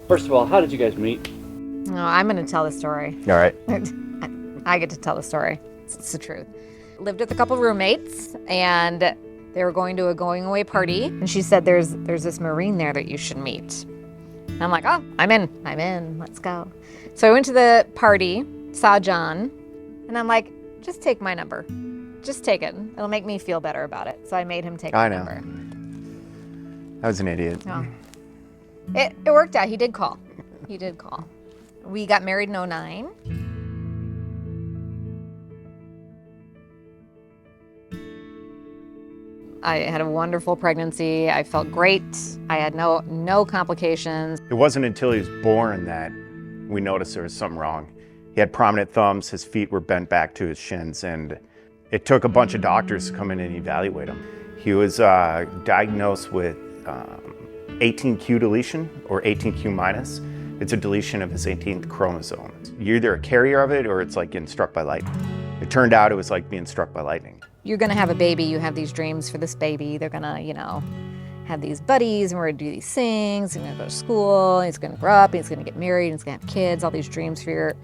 First of all, how did you guys meet? No, I'm going to tell the story. All right. I get to tell the story. It's the truth. Lived with a couple roommates, and they were going to a going away party. And she said, there's this Marine there that you should meet. And I'm like, oh, I'm in, let's go. So I went to the party, saw John, and I'm like, just take my number. Just take it. It'll make me feel better about it. So I made him take my number. I was an idiot. Oh. It worked out. He did call. We got married in 2009. I had a wonderful pregnancy. I felt great. I had no complications. It wasn't until he was born that we noticed there was something wrong. He had prominent thumbs, his feet were bent back to his shins, and it took a bunch of doctors to come in and evaluate him. He was diagnosed with 18q deletion, or 18q minus. It's a deletion of his 18th chromosome. You're either a carrier of it or it's like getting struck by lightning. It turned out it was like being struck by lightning. You're gonna have a baby, you have these dreams for this baby. They're gonna, have these buddies, and we're gonna do these things, and he's gonna go to school, and he's gonna grow up, and he's gonna get married, and he's gonna have kids, all these dreams for your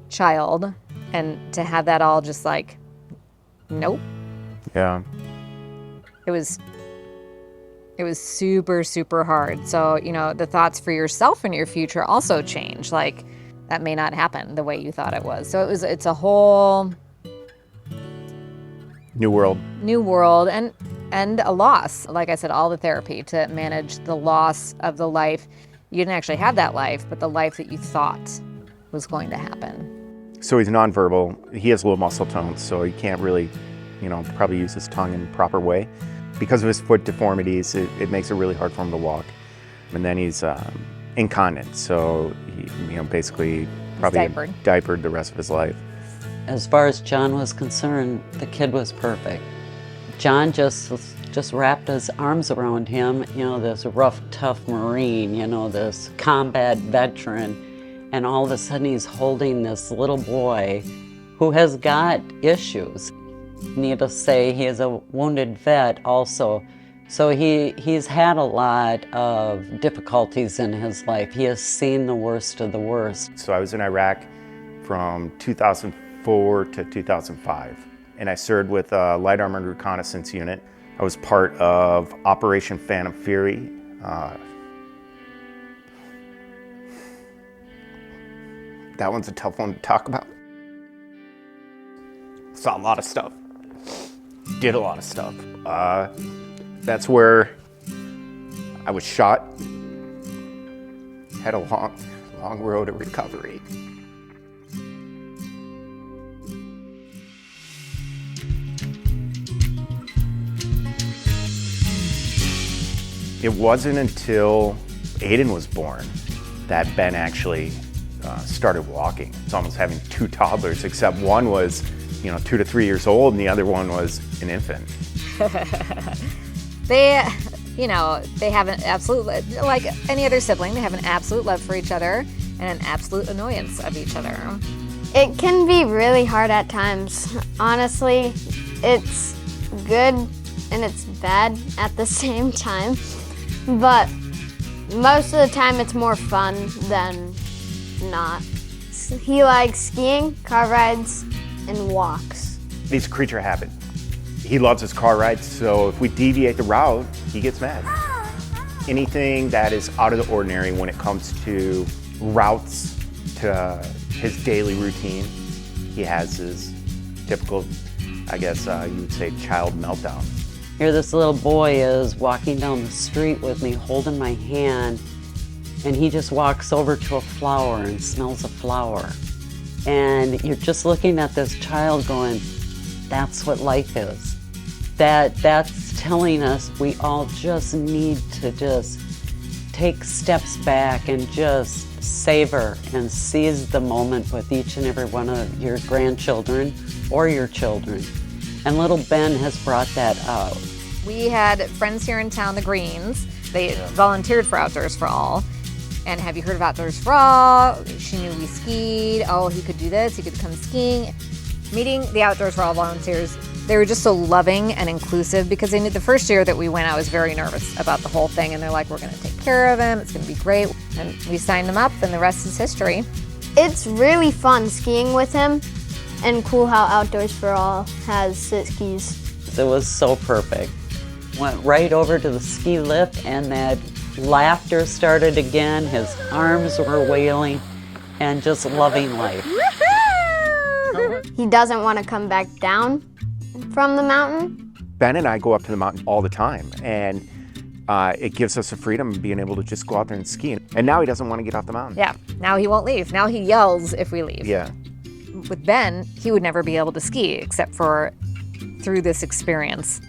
child. And to have that all just like, nope. Yeah. It was super, super hard. So, the thoughts for yourself and your future also change. Like, that may not happen the way you thought it was. So it's a whole New world and a loss. Like I said, all the therapy to manage the loss of the life. You didn't actually have that life, but the life that you thought was going to happen. So he's nonverbal. He has low muscle tone, so he can't really, probably use his tongue in the proper way. Because of his foot deformities, it makes it really hard for him to walk. And then he's incontinent, so he, basically probably diapered the rest of his life. As far as John was concerned, the kid was perfect. John just wrapped his arms around him, this rough, tough Marine, this combat veteran, and all of a sudden he's holding this little boy who has got issues. Needless to say, he is a wounded vet also, so he's had a lot of difficulties in his life. He has seen the worst of the worst. So I was in Iraq from 2004 to 2005, and I served with a light armored reconnaissance unit. I was part of Operation Phantom Fury. That one's a tough one to talk about. Saw a lot of stuff. Did a lot of stuff. That's where I was shot. Had a long road to recovery. It wasn't until Aiden was born that Ben actually started walking. It's almost having two toddlers, except one was 2 to 3 years old and the other one was an infant. They have an absolute, like any other sibling, they have an absolute love for each other and an absolute annoyance of each other. It can be really hard at times. Honestly, it's good and it's bad at the same time. But most of the time it's more fun than not. He likes skiing, car rides, and walks. He's a creature of habit. He loves his car rides, so if we deviate the route, he gets mad. Anything that is out of the ordinary when it comes to routes to his daily routine, he has his typical, I guess you would say, child meltdown. Here this little boy is walking down the street with me, holding my hand, and he just walks over to a flower and smells a flower. And you're just looking at this child going, that's what life is. That's telling us we all just need to just take steps back and just savor and seize the moment with each and every one of your grandchildren or your children. And little Ben has brought that out. We had friends here in town, the Greens. They volunteered for Outdoors for All. And have you heard of Outdoors for All? She knew we skied. Oh, he could do this. He could come skiing. Meeting the Outdoors for All volunteers They were just so loving and inclusive because they knew the first year that we went, I was very nervous about the whole thing. And they're like, we're going to take care of him. It's going to be great. And we signed him up and the rest is history. It's really fun skiing with him, and cool how Outdoors for All has sit skis. It was so perfect. Went right over to the ski lift and that laughter started again. His arms were wailing and just loving life. He doesn't want to come back down from the mountain. Ben and I go up to the mountain all the time, and it gives us the freedom of being able to just go out there and ski. And now he doesn't want to get off the mountain. Yeah, now he won't leave. Now he yells if we leave. Yeah. With Ben, he would never be able to ski except for through this experience.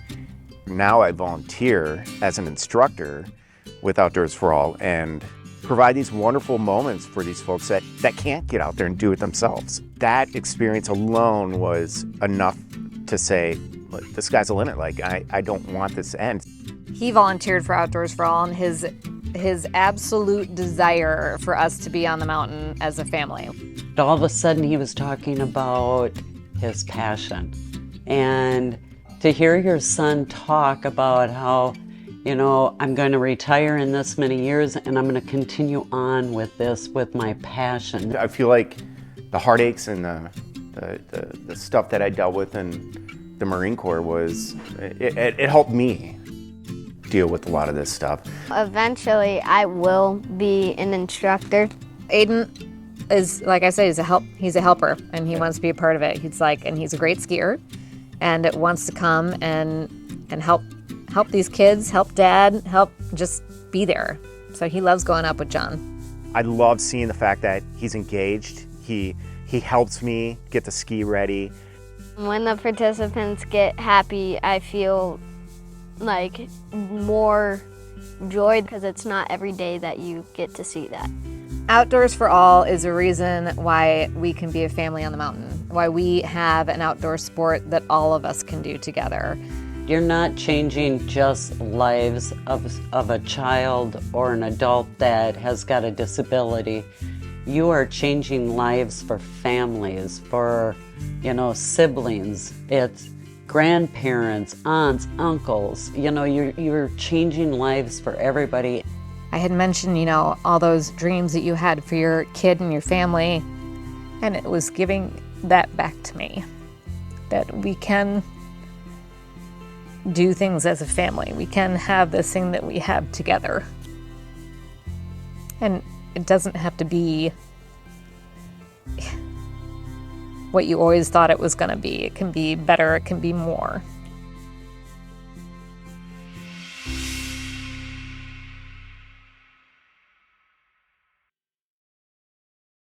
Now I volunteer as an instructor with Outdoors for All and provide these wonderful moments for these folks that can't get out there and do it themselves. That experience alone was enough to say, look, the sky's the limit. Like, I don't want this to end. He volunteered for Outdoors for All, and his absolute desire for us to be on the mountain as a family. All of a sudden he was talking about his passion. And to hear your son talk about how, you know, I'm going to retire in this many years and I'm going to continue on with this, with my passion. I feel like the heartaches and the stuff that I dealt with in the Marine Corps was, it helped me deal with a lot of this stuff. Eventually, I will be an instructor. Aiden is, like I said, he's a helper, and he wants to be a part of it. And he's a great skier, and wants to come and help these kids, help Dad, help just be there. So he loves going up with John. I love seeing the fact that he's engaged. He helps me get the ski ready. When the participants get happy, I feel like more joy because it's not every day that you get to see that. Outdoors for All is a reason why we can be a family on the mountain, why we have an outdoor sport that all of us can do together. You're not changing just lives of a child or an adult that has got a disability. You are changing lives for families, for, you know, siblings. It's grandparents, aunts, uncles. You know, you're changing lives for everybody. I had mentioned, you know, all those dreams that you had for your kid and your family, and it was giving that back to me, that we can do things as a family. We can have this thing that we have together. And it doesn't have to be what you always thought it was going to be. It can be better, it can be more.